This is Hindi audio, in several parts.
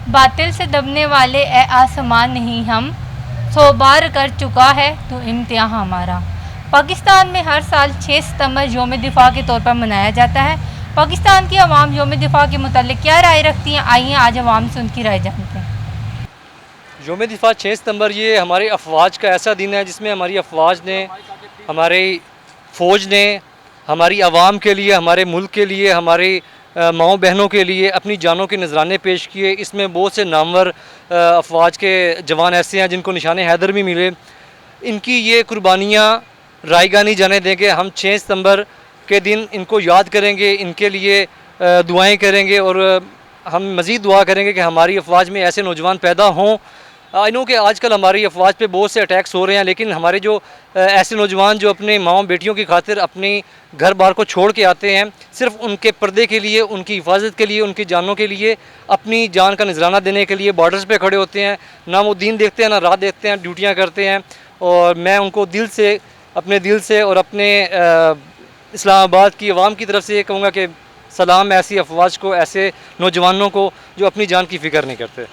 बातिल से दबने वाले ए आसमान नहीं हम, 100 बार कर चुका है तो इम्तिहान हमारा। पाकिस्तान में हर साल 6 सितंबर यौम दिफा के तौर पर मनाया जाता है। पाकिस्तान की आवाम यौम दिफा के मुतालिक क्या राय रखती हैं, आइए आज आवाम से उनकी राय जानते हैं। यौम दिफा 6 सितंबर ये हमारी अफवाज का ऐसा दिन है जिसमें हमारी अफवाज ने, हमारी फ़ौज ने हमारी आवाम के लिए, हमारे मुल्क के लिए, हमारी माओ बहनों के लिए अपनी जानों के नजराने पेश किए। इसमें बहुत से नामवर अफवाज के जवान ऐसे हैं जिनको निशान हैदर भी मिले। इनकी ये कुर्बानियाँ रायगा नहीं जाने देंगे। हम 6 सितंबर के दिन इनको याद करेंगे, इनके लिए दुआएं करेंगे और हम मज़ीद दुआ करेंगे कि हमारी अफवाज में ऐसे नौजवान पैदा हों। आई नो कि आजकल हमारी अफवाज पे बहुत से अटैक्स हो रहे हैं, लेकिन हमारे जो ऐसे नौजवान जो अपने माँ बेटियों की खातिर अपनी घर बार को छोड़ के आते हैं, सिर्फ उनके पर्दे के लिए, उनकी हिफाजत के लिए, उनकी जानों के लिए, अपनी जान का नजराना देने के लिए बॉर्डर्स पे खड़े होते हैं। ना वो दिन देखते हैं, ना रात देखते हैं, ड्यूटियाँ करते हैं। और मैं उनको दिल से, अपने दिल से और अपने इस्लामाबाद की आवाम की तरफ से ये कहूँगा कि सलाम ऐसी अफवाज को, ऐसे नौजवानों को जो अपनी जान की फ़िक्र नहीं करते।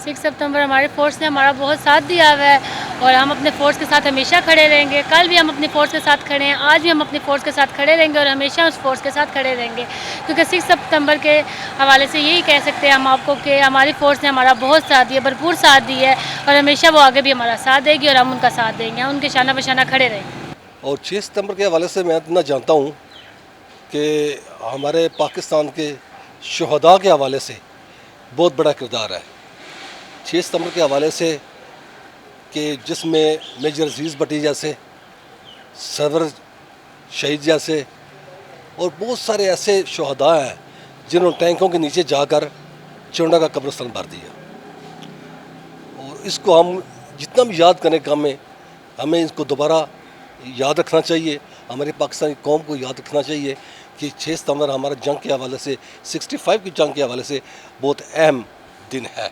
6 सितंबर हमारे फ़ोर्स ने हमारा बहुत साथ दिया हुआ है और हम अपने फ़ोर्स के साथ हमेशा खड़े रहेंगे। कल भी हम अपनी फ़ोर्स के साथ खड़े हैं, आज भी हम अपनी फ़ोर्स के साथ खड़े रहेंगे और हमेशा उस फ़ोर्स के साथ खड़े रहेंगे, क्योंकि 6 सितंबर के हवाले से यही कह सकते हैं हम आपको कि हमारी फ़ोर्स ने हमारा बहुत साथ दिया, भरपूर साथ दिया है और हमेशा वो आगे भी हमारा साथ देगी और हम उनका साथ देंगे, हम उनके शाना बशाना खड़े रहेंगे। और 6 सितंबर के हवाले से मैं इतना जानता हूँ कि हमारे पाकिस्तान के शहदा के हवाले से बहुत बड़ा किरदार है 6 सितंबर के हवाले से, कि जिसमें मेजर अजीज़ भट्टी जैसे, सरवर शहीद जैसे और बहुत सारे ऐसे शहदा हैं जिन्होंने टैंकों के नीचे जाकर चौंडा का कब्रिस्तान भर दिया। और इसको हम जितना भी याद करने का हमें इसको दोबारा याद रखना चाहिए। हमारी पाकिस्तानी कौम को याद रखना चाहिए कि 6 सितंबर हमारा जंग के हवाले से, 65 की जंग के हवाले से बहुत अहम दिन है।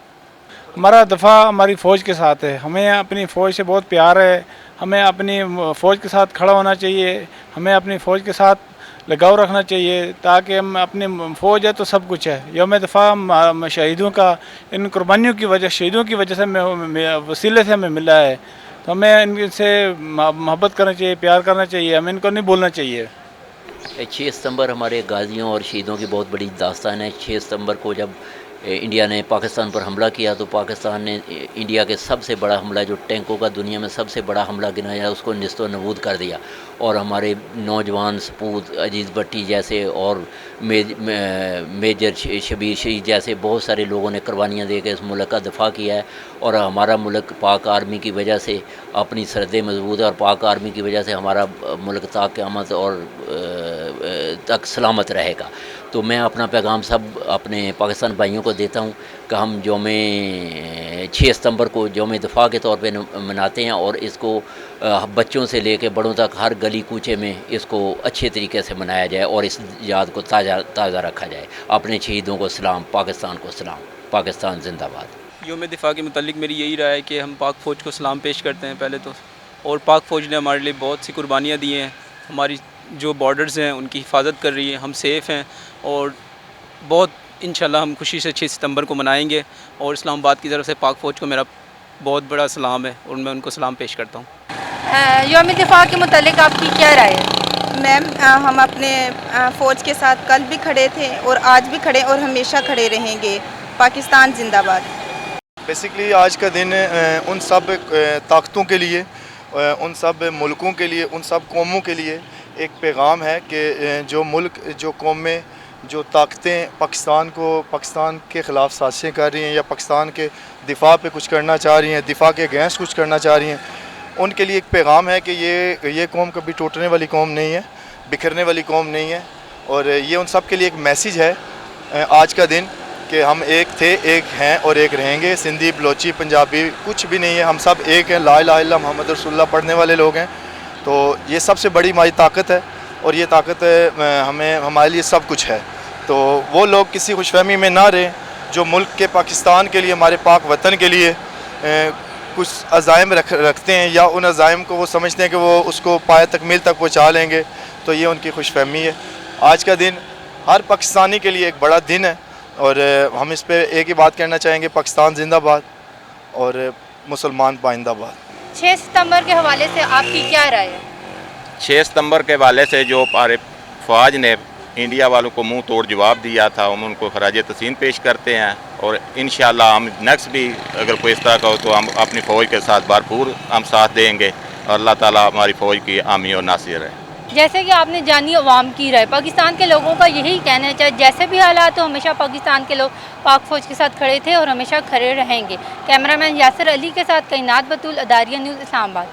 हमारा दफ़ा हमारी फ़ौज के साथ है, हमें अपनी फ़ौज से बहुत प्यार है, हमें अपनी फ़ौज के साथ खड़ा होना चाहिए, हमें अपनी फ़ौज के साथ लगाव रखना चाहिए, ताकि हम अपनी फ़ौज है तो सब कुछ है। यौम दफ़ा शहीदों का, इन कुर्बानियों की वजह, शहीदों की वजह से वसीले से हमें मिला है, तो हमें इनसे मोहब्बत करना चाहिए, प्यार करना चाहिए, हमें इनको नहीं बोलना चाहिए। 6 सितंबर हमारे गाजियों और शहीदों की बहुत बड़ी दास्तान है। 6 सितंबर को जब इंडिया ने पाकिस्तान पर हमला किया तो पाकिस्तान ने इंडिया के सबसे बड़ा हमला, जो टैंकों का दुनिया में सबसे बड़ा हमला गिनाया, उसको निस्तो नबूद कर दिया। और हमारे नौजवान सपूत अजीज़ भट्टी जैसे और मेजर शबीर शहीद जैसे बहुत सारे लोगों ने कुर्बानियाँ दे के इस मुल्क का दिफा किया है। और हमारा मुल्क पाक आर्मी की वजह से अपनी सरहदें मजबूत है और पाक आर्मी की वजह से हमारा मुल्क ता क़यामत और तक सलामत रहेगा। तो मैं अपना पैगाम सब अपने पाकिस्तान भाइयों को देता हूँ कि हम यौम 6 सितंबर को यौम दिफा के तौर पे मनाते हैं और इसको बच्चों से लेकर बड़ों तक हर गली कूचे में इसको अच्छे तरीके से मनाया जाए और इस याद को ताज़ा रखा जाए। अपने शहीदों को सलाम, पाकिस्तान को सलाम, पाकिस्तान जिंदाबाद। यौम दिफा के मुतालिक मेरी यही राय है कि हम पाक फ़ौज को सलाम पेश करते हैं पहले तो, और पाक फ़ौज ने हमारे लिए बहुत सी कुर्बानियाँ दी हैं। हमारी जो बॉर्डर्स हैं उनकी हिफाजत कर रही है, हम सेफ़ हैं और बहुत इंशाल्लाह हम खुशी से 6 सितंबर को मनाएंगे। और इस्लामाबाद की तरफ से पाक फ़ौज को मेरा बहुत बड़ा सलाम है और मैं उनको सलाम पेश करता हूँ। यौम दिफा के मुतालिक आपकी क्या राय है? मैम, हम अपने फ़ौज के साथ कल भी खड़े थे और आज भी खड़े और हमेशा खड़े रहेंगे। पाकिस्तान जिंदाबाद। बेसिकली आज का दिन उन सब ताकतों के लिए, उन सब मुल्कों के लिए, उन सब कौमों के लिए एक पैगाम है कि जो मुल्क, जो कौमें, जो ताकतें पाकिस्तान के ख़िलाफ़ साजिशें कर रही हैं या पाकिस्तान के दिफा पे कुछ करना चाह रही हैं, दिफा के अगेंस्ट कुछ करना चाह रही हैं, उनके लिए एक पैगाम है कि ये कौम कभी टूटने वाली कौम नहीं है, बिखरने वाली कौम नहीं है। और ये उन सब के लिए एक मैसेज है आज का दिन कि हम एक थे, एक हैं और एक रहेंगे। सिंधी, बलोची, पंजाबी कुछ भी नहीं है, हम सब एक हैं। ला इलाहा इल्लल्लाह मोहम्मद रसूलुल्लाह पढ़ने वाले लोग हैं। तो ये सबसे बड़ी हमारी ताकत है और ये ताकत हमारे लिए सब कुछ है। तो वो लोग किसी खुशफहमी में ना रहें जो मुल्क के, पाकिस्तान के लिए, हमारे पाक वतन के लिए कुछ अज़ाइम रखते हैं या उन अज़ाइम को वो समझते हैं कि वो उसको पाए तकमील तक पहुँचा लेंगे, तो ये उनकी खुशफहमी है। आज का दिन हर पाकिस्तानी के लिए एक बड़ा दिन है और हम इस पे एक ही बात कहना चाहेंगे, पाकिस्तान जिंदाबाद और मुसलमान पाइंदाबाद। 6 सितंबर के हवाले से आपकी क्या राय है? 6 सितंबर के हवाले से जो हमारे फ़ौज ने इंडिया वालों को मुंह तोड़ जवाब दिया था, हम उनको खराज तस्लीम पेश करते हैं और इंशाअल्लाह हम नेक्स्ट भी अगर कोई इस तरह का हो तो हम अपनी फ़ौज के साथ भरपूर हम साथ देंगे और अल्लाह ताला हमारी फ़ौज की हामी और नासिर है। जैसे कि आपने जानी अवाम की राय, पाकिस्तान के लोगों का यही कहना है चाहे जैसे भी हालात हो हमेशा पाकिस्तान के लोग पाक फ़ौज के साथ खड़े थे और हमेशा खड़े रहेंगे। कैमरामैन यासिर अली के साथ कैनात बतूल, अदारिया न्यूज़, इस्लामाबाद।